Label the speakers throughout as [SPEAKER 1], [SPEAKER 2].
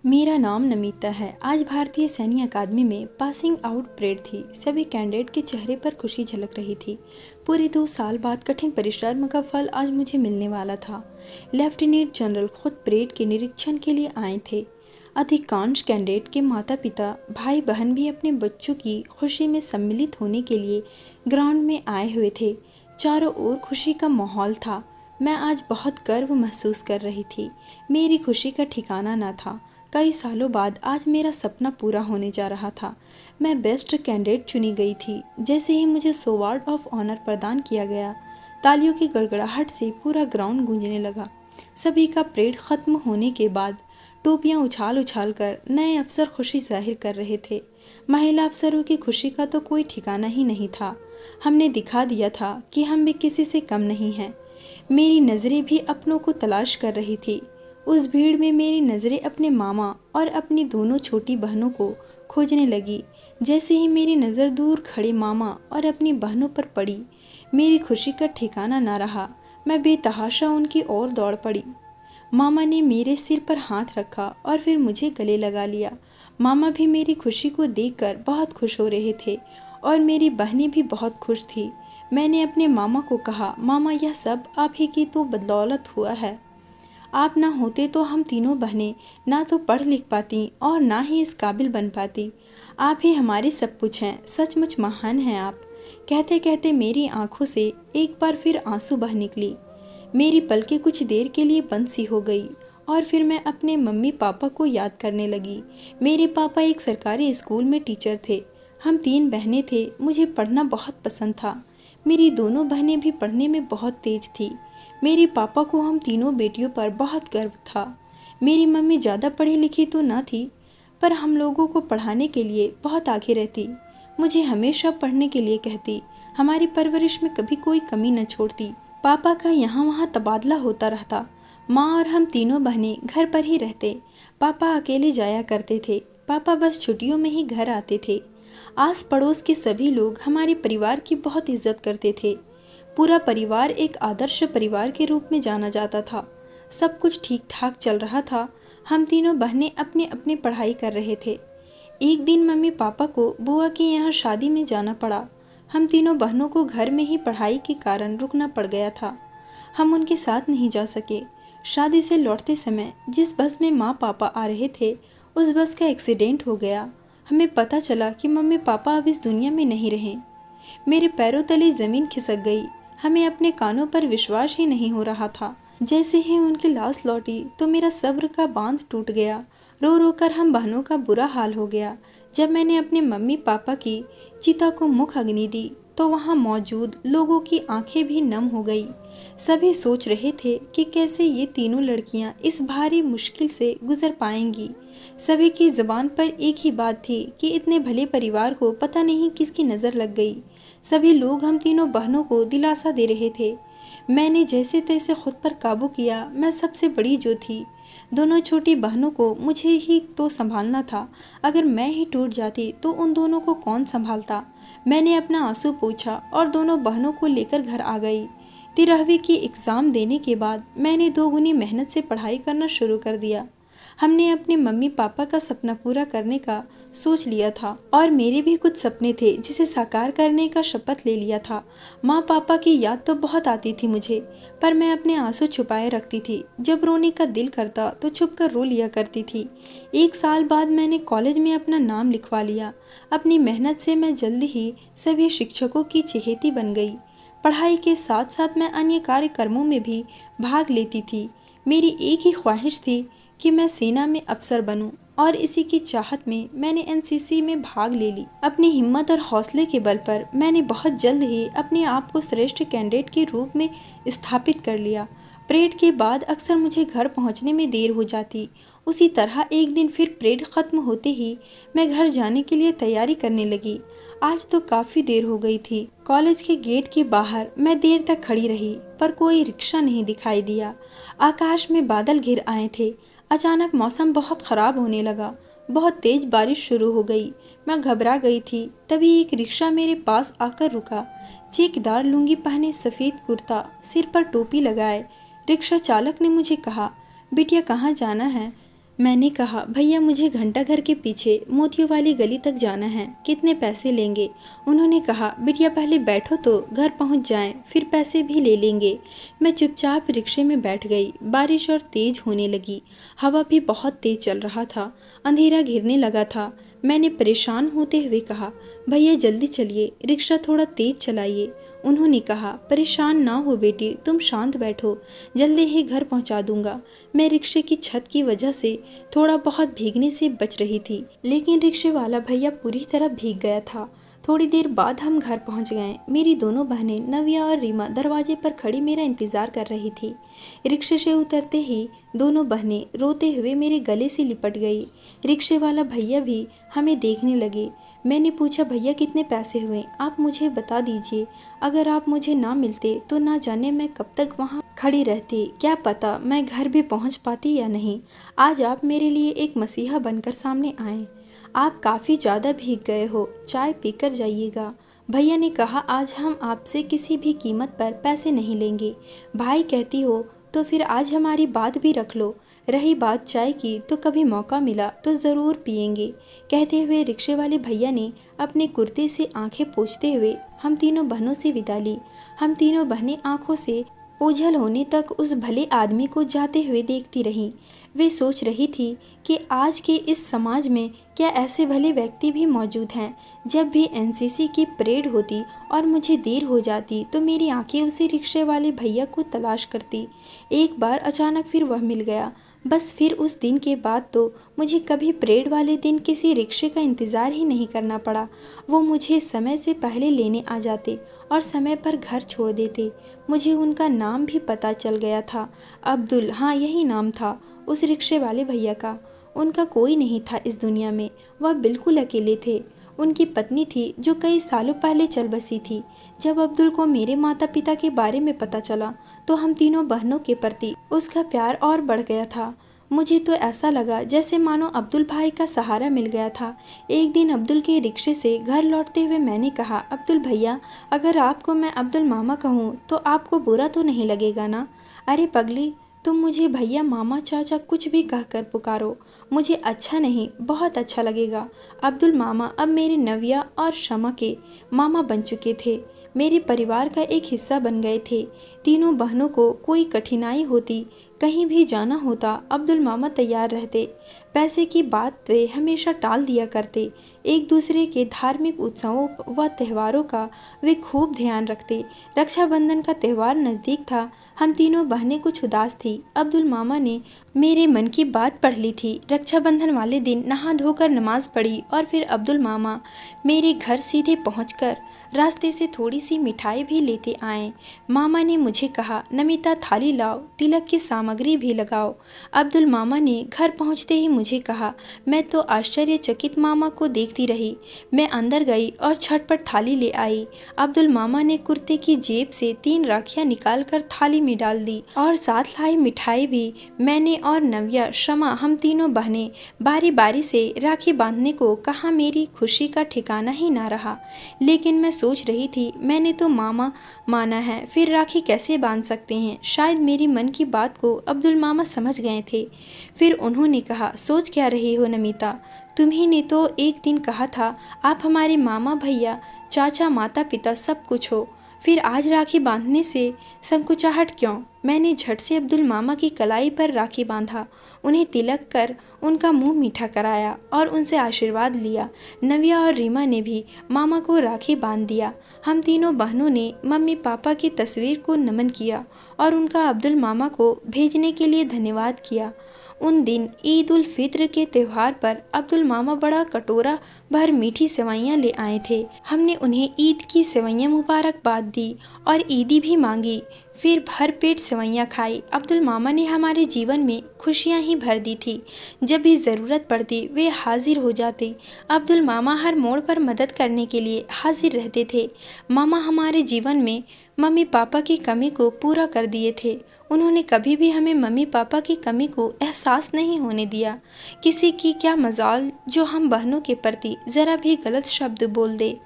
[SPEAKER 1] मेरा नाम नमिता है। आज भारतीय सैन्य अकादमी में पासिंग आउट परेड थी। सभी कैंडिडेट के चेहरे पर खुशी झलक रही थी। पूरे 2 साल बाद कठिन परिश्रम का फल आज मुझे मिलने वाला था। लेफ्टिनेंट जनरल खुद परेड के निरीक्षण के लिए आए थे। अधिकांश कैंडिडेट के माता पिता भाई बहन भी अपने बच्चों की खुशी में सम्मिलित होने के लिए ग्राउंड में आए हुए थे। चारों ओर खुशी का माहौल था। मैं आज बहुत गर्व महसूस कर रही थी। मेरी खुशी का ठिकाना न था। कई सालों बाद आज मेरा सपना पूरा होने जा रहा था। मैं बेस्ट कैंडिडेट चुनी गई थी। जैसे ही मुझे सोवार्ड ऑफ ऑनर प्रदान किया गया, तालियों की गड़गड़ाहट से पूरा ग्राउंड गूंजने लगा। सभी का परेड खत्म होने के बाद टोपियां उछाल उछाल कर नए अफसर खुशी जाहिर कर रहे थे। महिला अफसरों की खुशी का तो कोई ठिकाना ही नहीं था। हमने दिखा दिया था कि हम भी किसी से कम नहीं हैं। मेरी नज़रें भी अपनों को तलाश कर रही थी। उस भीड़ में मेरी नज़रें अपने मामा और अपनी दोनों छोटी बहनों को खोजने लगी। जैसे ही मेरी नज़र दूर खड़े मामा और अपनी बहनों पर पड़ी, मेरी खुशी का ठिकाना न रहा। मैं बेतहाशा उनकी ओर दौड़ पड़ी। मामा ने मेरे सिर पर हाथ रखा और फिर मुझे गले लगा लिया। मामा भी मेरी खुशी को देखकर बहुत खुश हो रहे थे और मेरी बहनें भी बहुत खुश थी। मैंने अपने मामा को कहा, मामा यह सब आप ही की तो बदौलत हुआ है। आप ना होते तो हम तीनों बहनें ना तो पढ़ लिख पाती और ना ही इस काबिल बन पाती। आप ही हमारी सब कुछ हैं। सचमुच महान हैं आप। कहते कहते मेरी आंखों से एक बार फिर आंसू बह निकली। मेरी पलकें कुछ देर के लिए बंद सी हो गई और फिर मैं अपने मम्मी पापा को याद करने लगी। मेरे पापा एक सरकारी स्कूल में टीचर थे। हम 3 बहनें थे। मुझे पढ़ना बहुत पसंद था। मेरी दोनों बहनें भी पढ़ने में बहुत तेज थी। मेरे पापा को हम तीनों बेटियों पर बहुत गर्व था। मेरी मम्मी ज़्यादा पढ़ी लिखी तो न थी, पर हम लोगों को पढ़ाने के लिए बहुत आगे रहती। मुझे हमेशा पढ़ने के लिए कहती। हमारी परवरिश में कभी कोई कमी न छोड़ती। पापा का यहाँ वहाँ तबादला होता रहता। माँ और हम तीनों बहनें घर पर ही रहते। पापा अकेले जाया करते थे। पापा बस छुट्टियों में ही घर आते थे। आस पड़ोस के सभी लोग हमारे परिवार की बहुत इज्जत करते थे। पूरा परिवार एक आदर्श परिवार के रूप में जाना जाता था। सब कुछ ठीक ठाक चल रहा था। हम तीनों बहनें अपने अपने पढ़ाई कर रहे थे। एक दिन मम्मी पापा को बुआ के यहाँ शादी में जाना पड़ा। हम तीनों बहनों को घर में ही पढ़ाई के कारण रुकना पड़ गया था। हम उनके साथ नहीं जा सके। शादी से लौटते समय जिस बस में माँ पापा आ रहे थे, उस बस का एक्सीडेंट हो गया। हमें पता चला कि मम्मी पापा अब इस दुनिया में नहीं रहे। मेरे पैरों तले ज़मीन खिसक गई। हमें अपने कानों पर विश्वास ही नहीं हो रहा था। जैसे ही उनकी लाश लौटी तो मेरा सब्र का बांध टूट गया। रो रो कर हम बहनों का बुरा हाल हो गया। जब मैंने अपने मम्मी पापा की चिता को मुख अग्नि दी तो वहाँ मौजूद लोगों की आंखें भी नम हो गई। सभी सोच रहे थे कि कैसे ये तीनों लड़कियां इस भारी मुश्किल से गुजर पाएंगी। सभी की ज़बान पर एक ही बात थी कि इतने भले परिवार को पता नहीं किसकी नज़र लग गई। सभी लोग हम तीनों बहनों को दिलासा दे रहे थे। मैंने जैसे तैसे खुद पर काबू किया। मैं सबसे बड़ी जो थी। दोनों छोटी बहनों को मुझे ही तो संभालना था। अगर मैं ही टूट जाती तो उन दोनों को कौन संभालता। मैंने अपना आंसू पोंछा और दोनों बहनों को लेकर घर आ गई। 13वीं की एग्ज़ाम देने के बाद मैंने 2 गुनी मेहनत से पढ़ाई करना शुरू कर दिया। हमने अपने मम्मी पापा का सपना पूरा करने का सोच लिया था और मेरे भी कुछ सपने थे जिसे साकार करने का शपथ ले लिया था। माँ पापा की याद तो बहुत आती थी मुझे, पर मैं अपने आंसू छुपाए रखती थी। जब रोने का दिल करता तो छुप कर रो लिया करती थी। 1 साल बाद मैंने कॉलेज में अपना नाम लिखवा लिया। अपनी मेहनत से मैं जल्दी ही सभी शिक्षकों की चहेती बन गई। पढ़ाई के साथ साथ मैं अन्य कार्यक्रमों में भी भाग लेती थी। मेरी एक ही ख्वाहिश थी कि मैं सेना में अफसर बनूं और इसी की चाहत में मैंने एनसीसी में भाग ले ली। अपनी हिम्मत और हौसले के बल पर मैंने बहुत जल्द ही अपने आप को श्रेष्ठ कैंडिडेट के रूप में स्थापित कर लिया। परेड के बाद अक्सर मुझे घर पहुंचने में देर हो जाती। उसी तरह एक दिन फिर परेड ख़त्म होते ही मैं घर जाने के लिए तैयारी करने लगी। आज तो काफ़ी देर हो गई थी। कॉलेज के गेट के बाहर मैं देर तक खड़ी रही, पर कोई रिक्शा नहीं दिखाई दिया। आकाश में बादल घिर आए थे। अचानक मौसम बहुत ख़राब होने लगा। बहुत तेज़ बारिश शुरू हो गई। मैं घबरा गई थी। तभी एक रिक्शा मेरे पास आकर रुका। चेकदार लुंगी पहने, सफ़ेद कुर्ता, सिर पर टोपी लगाए रिक्शा चालक ने मुझे कहा, बिटिया कहाँ जाना है? मैंने कहा, भैया मुझे घंटा घर के पीछे मोतियों वाली गली तक जाना है, कितने पैसे लेंगे? उन्होंने कहा, बिटिया पहले बैठो तो घर पहुंच जाएं, फिर पैसे भी ले लेंगे। मैं चुपचाप रिक्शे में बैठ गई। बारिश और तेज होने लगी, हवा भी बहुत तेज चल रहा था, अंधेरा घिरने लगा था। मैंने परेशान होते हुए कहा, भैया जल्दी चलिए, रिक्शा थोड़ा तेज चलाइए। उन्होंने कहा, परेशान ना हो बेटी, तुम शांत बैठो, जल्दी ही घर पहुंचा दूंगा। मैं रिक्शे की छत की वजह से थोड़ा बहुत भीगने से बच रही थी, लेकिन रिक्शे वाला भैया पूरी तरह भीग गया था। थोड़ी देर बाद हम घर पहुंच गए। मेरी दोनों बहनें नव्या और रीमा दरवाजे पर खड़ी मेरा इंतजार कर रही थी। रिक्शे से उतरते ही दोनों बहनें रोते हुए मेरे गले से लिपट गई। रिक्शे वाला भैया भी हमें देखने लगे। मैंने पूछा, भैया कितने पैसे हुए, आप मुझे बता दीजिए। अगर आप मुझे ना मिलते तो ना जाने मैं कब तक वहाँ खड़ी रहती, क्या पता मैं घर भी पहुँच पाती या नहीं। आज आप मेरे लिए एक मसीहा बनकर सामने आए। आप काफ़ी ज़्यादा भीग गए हो, चाय पीकर जाइएगा। भैया ने कहा, आज हम आपसे किसी भी कीमत पर पैसे नहीं लेंगे। भाई कहती हो तो फिर आज हमारी बात भी रख लो। रही बात चाय की तो कभी मौका मिला तो ज़रूर पियेंगे। कहते हुए रिक्शे वाले भैया ने अपने कुर्ते से आंखें पोंछते हुए हम तीनों बहनों से विदा ली। हम तीनों बहनें आंखों से ओझल होने तक उस भले आदमी को जाते हुए देखती रहीं। वे सोच रही थी कि आज के इस समाज में क्या ऐसे भले व्यक्ति भी मौजूद हैं। जब भी एनसीसी की परेड होती और मुझे देर हो जाती तो मेरी आंखें उसी रिक्शे वाले भैया को तलाश करती। एक बार अचानक फिर वह मिल गया। बस फिर उस दिन के बाद तो मुझे कभी परेड वाले दिन किसी रिक्शे का इंतज़ार ही नहीं करना पड़ा। वो मुझे समय से पहले लेने आ जाते और समय पर घर छोड़ देते। मुझे उनका नाम भी पता चल गया था, अब्दुल, हाँ यही नाम था उस रिक्शे वाले भैया का। उनका कोई नहीं था इस दुनिया में, वह बिल्कुल अकेले थे। उनकी पत्नी थी जो कई सालों पहले चल बसी थी। जब अब्दुल को मेरे माता पिता के बारे में पता चला तो हम तीनों बहनों के प्रति उसका प्यार और बढ़ गया था। मुझे तो ऐसा लगा जैसे मानो अब्दुल भाई का सहारा मिल गया था। एक दिन अब्दुल के रिक्शे से घर लौटते हुए मैंने कहा, अब्दुल भैया, अगर आपको मैं अब्दुल मामा कहूँ तो आपको बुरा तो नहीं लगेगा ना? अरे पगली, तुम मुझे भैया, मामा, चाचा कुछ भी कहकर पुकारो, मुझे अच्छा नहीं, बहुत अच्छा लगेगा। अब्दुल मामा अब मेरे नव्या और शमा के मामा बन चुके थे, मेरे परिवार का एक हिस्सा बन गए थे। तीनों बहनों को कोई कठिनाई होती, कहीं भी जाना होता, अब्दुल मामा तैयार रहते। पैसे की बात वे हमेशा टाल दिया करते। एक दूसरे के धार्मिक उत्सवों व त्योहारों का वे खूब ध्यान रखते। रक्षाबंधन का त्यौहार नज़दीक था। हम तीनों बहनें कुछ उदास थी। अब्दुल मामा ने मेरे मन की बात पढ़ ली थी। रक्षाबंधन वाले दिन नहा धोकर नमाज पढ़ी और फिर अब्दुल मामा मेरे घर सीधे पहुंचकर रास्ते से थोड़ी सी मिठाई भी लेते आए। मामा ने मुझे कहा, नमिता थाली लाओ, तिलक की सामग्री भी लगाओ। अब्दुल मामा ने घर पहुंचते ही मुझे कहा। मैं तो आश्चर्यचकित मामा को देखती रही। मैं अंदर गई और झटपट थाली ले आई। अब्दुल मामा ने कुर्ते की जेब से 3 राखियां निकालकर थाली में डाल दी और साथ लाई मिठाई भी। मैंने और नव्या, शमा, हम तीनों बहनें बारी बारी से राखी बांधने को कहा। मेरी खुशी का ठिकाना ही ना रहा। लेकिन मैं सोच रही थी, मैंने तो मामा माना है, फिर राखी कैसे बांध सकते हैं? शायद मेरी मन की बात को अब्दुल मामा समझ गए थे। फिर उन्होंने कहा, सोच क्या रही हो नमिता? तुम्ही ने तो एक दिन कहा था आप हमारे मामा, भैया, चाचा, माता पिता सब कुछ हो, फिर आज राखी बांधने से संकुचाहट क्यों? मैंने झट से अब्दुल मामा की कलाई पर राखी बांधा, उन्हें तिलक कर उनका मुंह मीठा कराया और उनसे आशीर्वाद लिया। नव्या और रीमा ने भी मामा को राखी बांध दिया। हम तीनों बहनों ने मम्मी पापा की तस्वीर को नमन किया और उनका अब्दुल मामा को भेजने के लिए धन्यवाद किया। उन दिन ईद उल फित्र के त्यौहार पर अब्दुल मामा बड़ा कटोरा भर मीठी सेवइयाँ ले आए थे। हमने उन्हें ईद की सेवइयाँ मुबारकबाद दी और ईदी भी मांगी। फिर भर पेट सेवइयाँ खाई। अब्दुल मामा ने हमारे जीवन में खुशियाँ ही भर दी थी। जब भी ज़रूरत पड़ती वे हाजिर हो जाते। अब्दुल मामा हर मोड़ पर मदद करने के लिए हाजिर रहते थे। मामा हमारे जीवन में मम्मी पापा की कमी को पूरा कर दिए थे। उन्होंने कभी भी हमें मम्मी पापा की कमी को एहसास नहीं होने दिया। किसी की क्या मजाल जो हम बहनों के प्रति ज़रा भी गलत शब्द बोल दे।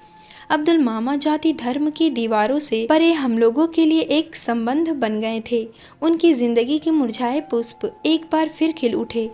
[SPEAKER 1] अब्दुल मामा जाति धर्म की दीवारों से परे हम लोगों के लिए एक संबंध बन गए थे। उनकी जिंदगी के मुरझाए पुष्प एक बार फिर खिल उठे।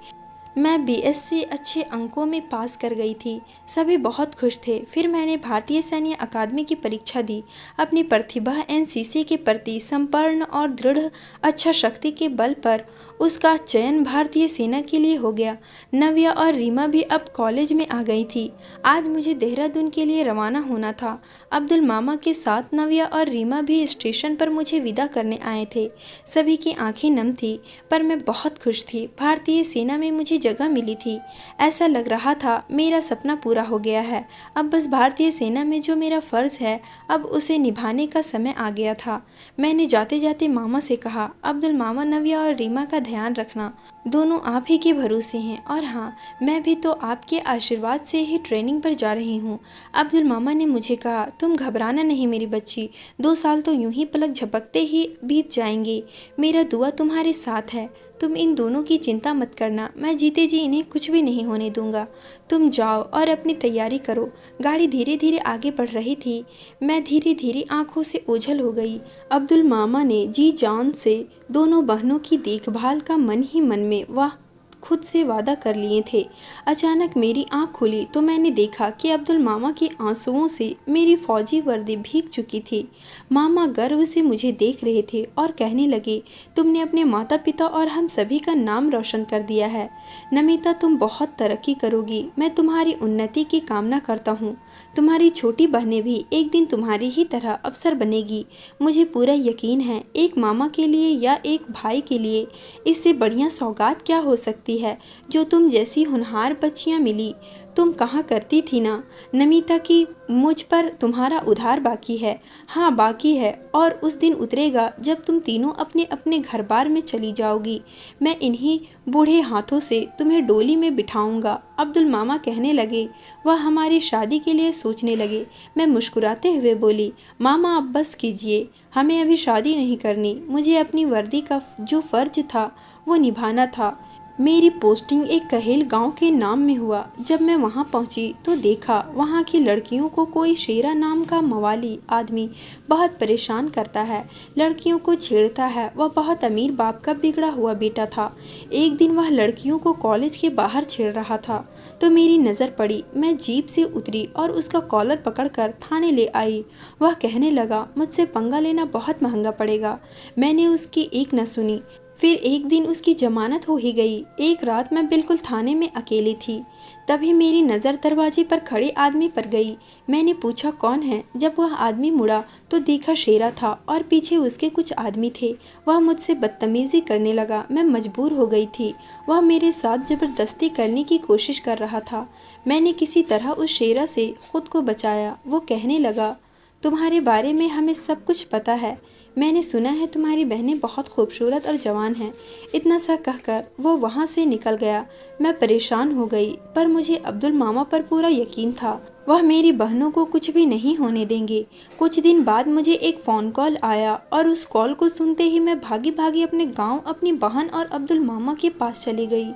[SPEAKER 1] मैं बीएससी अच्छे अंकों में पास कर गई थी। सभी बहुत खुश थे। फिर मैंने भारतीय सैन्य अकादमी की परीक्षा दी। अपनी प्रतिभा एनसीसी के प्रति संपूर्ण और दृढ़ अच्छा शक्ति के बल पर उसका चयन भारतीय सेना के लिए हो गया। नव्या और रीमा भी अब कॉलेज में आ गई थी। आज मुझे देहरादून के लिए रवाना होना था। अब्दुल मामा के साथ नव्या और रीमा भी स्टेशन पर मुझे विदा करने आए थे। सभी की आंखें नम थी, पर मैं बहुत खुश थी। भारतीय सेना में मुझे जगह मिली थी। ऐसा लग रहा था मेरा सपना पूरा हो गया है। अब बस भारतीय सेना में जो मेरा फर्ज है, अब उसे निभाने का समय आ गया था। मैंने जाते जाते मामा से कहा, अब्दुल मामा, नव्या और रीमा का ध्यान रखना। दोनों आप ही के भरोसे हैं। और हाँ, मैं भी तो आपके आशीर्वाद से ही ट्रेनिंग पर जा रही हूँ। अब्दुल मामा ने मुझे कहा, तुम घबराना नहीं मेरी बच्ची। 2 साल तो यूं ही पलक झपकते ही बीत जाएंगे। मेरा दुआ तुम्हारे साथ है। तुम इन दोनों की चिंता मत करना। मैं जीते जी इन्हें कुछ भी नहीं होने दूंगा। तुम जाओ और अपनी तैयारी करो। गाड़ी धीरे धीरे आगे बढ़ रही थी। मैं धीरे धीरे आंखों से ओझल हो गई। अब्दुल मामा ने जी जान से दोनों बहनों की देखभाल का मन ही मन में वाह खुद से वादा कर लिए थे। अचानक मेरी आंख खुली तो मैंने देखा कि अब्दुल मामा के आंसुओं से मेरी फौजी वर्दी भीग चुकी थी। मामा गर्व से मुझे देख रहे थे और कहने लगे, तुमने अपने माता पिता और हम सभी का नाम रोशन कर दिया है। नमिता, तुम बहुत तरक्की करोगी। मैं तुम्हारी उन्नति की कामना करता हूँ। तुम्हारी छोटी बहनें भी एक दिन तुम्हारी ही तरह अफसर बनेगी। मुझे पूरा यकीन है, एक मामा के लिए या एक भाई के लिए इससे बढ़िया सौगात क्या हो सकती है जो तुम जैसी होनहार बच्चियां मिली। तुम कहा करती थी ना नमिता कि मुझ पर तुम्हारा उधार बाकी है। हाँ, बाकी है, और उस दिन उतरेगा जब तुम तीनों अपने अपने घर बार में चली जाओगी। मैं इन्हीं बूढ़े हाथों से तुम्हें डोली में बिठाऊंगा। अब्दुल मामा कहने लगे। वह हमारी शादी के लिए सोचने लगे। मैं मुस्कुराते हुए बोली, मामा अब बस कीजिए, हमें अभी शादी नहीं करनी। मुझे अपनी वर्दी का जो फर्ज था वो निभाना था। मेरी पोस्टिंग एक कहेल गांव के नाम में हुआ। जब मैं वहां पहुंची तो देखा वहां की लड़कियों को कोई शेरा नाम का मवाली आदमी बहुत परेशान करता है, लड़कियों को छेड़ता है। वह बहुत अमीर बाप का बिगड़ा हुआ बेटा था। एक दिन वह लड़कियों को कॉलेज के बाहर छेड़ रहा था तो मेरी नज़र पड़ी। मैं जीप से उतरी और उसका कॉलर पकड़कर थाने ले आई। वह कहने लगा, मुझसे पंगा लेना बहुत महंगा पड़ेगा। मैंने उसकी एक न सुनी। फिर एक दिन उसकी जमानत हो ही गई। एक रात मैं बिल्कुल थाने में अकेली थी। तभी मेरी नज़र दरवाजे पर खड़े आदमी पर गई। मैंने पूछा, कौन है? जब वह आदमी मुड़ा तो देखा शेरा था और पीछे उसके कुछ आदमी थे। वह मुझसे बदतमीजी करने लगा। मैं मजबूर हो गई थी। वह मेरे साथ जबरदस्ती करने की कोशिश कर रहा था। मैंने किसी तरह उस शेरा से खुद को बचाया। वो कहने लगा, तुम्हारे बारे में हमें सब कुछ पता है। मैंने सुना है तुम्हारी बहनें बहुत खूबसूरत और जवान हैं। इतना सा कहकर वो वहाँ से निकल गया। मैं परेशान हो गई, पर मुझे अब्दुल मामा पर पूरा यकीन था। वह मेरी बहनों को कुछ भी नहीं होने देंगे। कुछ दिन बाद मुझे एक फ़ोन कॉल आया और उस कॉल को सुनते ही मैं भागी भागी अपने गांव अपनी बहन और अब्दुल मामा के पास चली गई।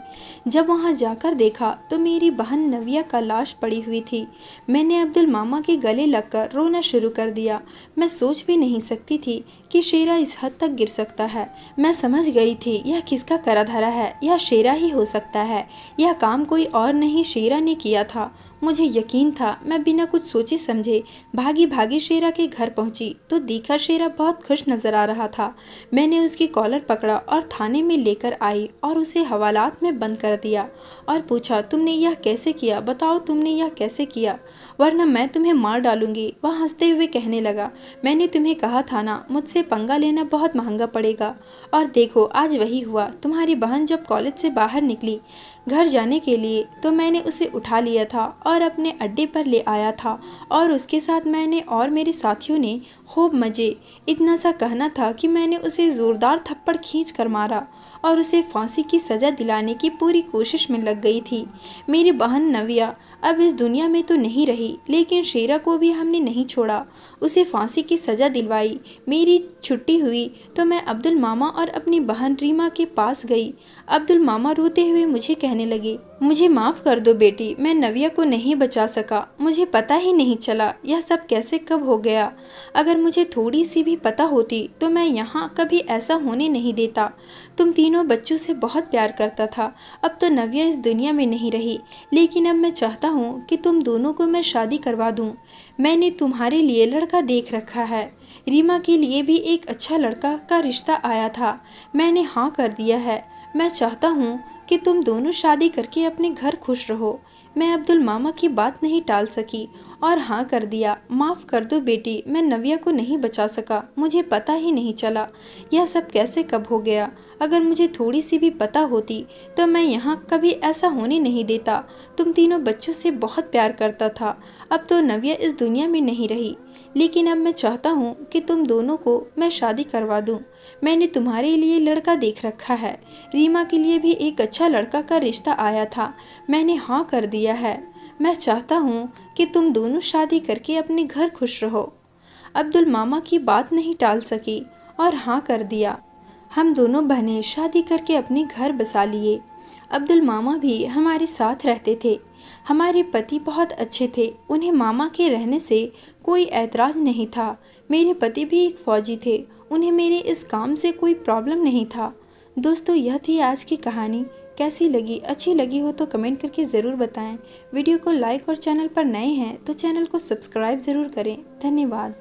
[SPEAKER 1] जब वहां जाकर देखा तो मेरी बहन नव्या का लाश पड़ी हुई थी। मैंने अब्दुल मामा के गले लगकर रोना शुरू कर दिया। मैं सोच भी नहीं सकती थी कि शेरा इस हद तक गिर सकता है। मैं समझ गई थी यह किसका करा धरा है। यह शेरा ही हो सकता है। यह काम कोई और नहीं, शेरा ने किया था। मुझे यकीन था। मैं बिना कुछ सोचे समझे भागी भागी शेरा के घर पहुंची तो देखा शेरा बहुत खुश नजर आ रहा था। मैंने उसकी कॉलर पकड़ा और थाने में लेकर आई और उसे हवालात में बंद कर दिया और पूछा, तुमने यह कैसे किया? बताओ, तुमने यह कैसे किया, वरना मैं तुम्हें मार डालूंगी। वह हंसते हुए कहने लगा, मैंने तुम्हें कहा था ना, मुझसे पंगा लेना बहुत महंगा पड़ेगा। और देखो, आज वही हुआ। तुम्हारी बहन जब कॉलेज से बाहर निकली घर जाने के लिए तो मैंने उसे उठा लिया था और अपने अड्डे पर ले आया था और उसके साथ मैंने और मेरे साथियों ने खूब मज़े। इतना सा कहना था कि मैंने उसे ज़ोरदार थप्पड़ खींच कर मारा और उसे फांसी की सज़ा दिलाने की पूरी कोशिश में लग गई थी। मेरी बहन नव्या अब इस दुनिया में तो नहीं रही, लेकिन शेरा को भी हमने नहीं छोड़ा। उसे फांसी की सज़ा दिलवाई। मेरी छुट्टी हुई तो मैं अब्दुल मामा और अपनी बहन रीमा के पास गई। अब्दुल मामा रोते हुए मुझे कहने लगे, मुझे माफ़ कर दो बेटी, मैं नव्या को नहीं बचा सका। मुझे पता ही नहीं चला यह सब कैसे कब हो गया। अगर मुझे थोड़ी सी भी पता होती तो मैं यहाँ कभी ऐसा होने नहीं देता। तुम तीनों बच्चों से बहुत प्यार करता था। अब तो नव्या इस दुनिया में नहीं रही, लेकिन अब मैं चाहता हूँ कि तुम दोनों को मैं शादी करवा दूँ। मैंने तुम्हारे लिए लड़का देख रखा है। रीमा के लिए भी एक अच्छा लड़का का रिश्ता आया था, मैंने हाँ कर दिया है। मैं चाहता हूँ कि तुम दोनों शादी करके अपने घर खुश रहो। मैं अब्दुल मामा की बात नहीं टाल सकी और हाँ कर दिया। माफ़ कर दो बेटी, मैं नव्या को नहीं बचा सका। मुझे पता ही नहीं चला यह सब कैसे कब हो गया। अगर मुझे थोड़ी सी भी पता होती तो मैं यहाँ कभी ऐसा होने नहीं देता। तुम तीनों बच्चों से बहुत प्यार करता था। अब तो नव्या इस दुनिया में नहीं रही, लेकिन अब मैं चाहता हूँ कि तुम दोनों को मैं शादी करवा दूँ। मैंने तुम्हारे लिए लड़का देख रखा है। रीमा के लिए भी एक अच्छा लड़का का रिश्ता आया था, मैंने हाँ कर दिया है। मैं चाहता हूँ कि तुम दोनों शादी करके अपने घर खुश रहो। अब्दुल मामा की बात नहीं टाल सकी और हाँ कर दिया। हम दोनों बहनें शादी करके अपने घर बसा लिए। अब्दुल मामा भी हमारे साथ रहते थे। हमारे पति बहुत अच्छे थे, उन्हें मामा के रहने से कोई ऐतराज़ नहीं था। मेरे पति भी एक फ़ौजी थे, उन्हें मेरे इस काम से कोई प्रॉब्लम नहीं था। दोस्तों, यह थी आज की कहानी। कैसी लगी? अच्छी लगी हो तो कमेंट करके ज़रूर बताएं। वीडियो को लाइक और चैनल पर नए हैं तो चैनल को सब्सक्राइब ज़रूर करें। धन्यवाद।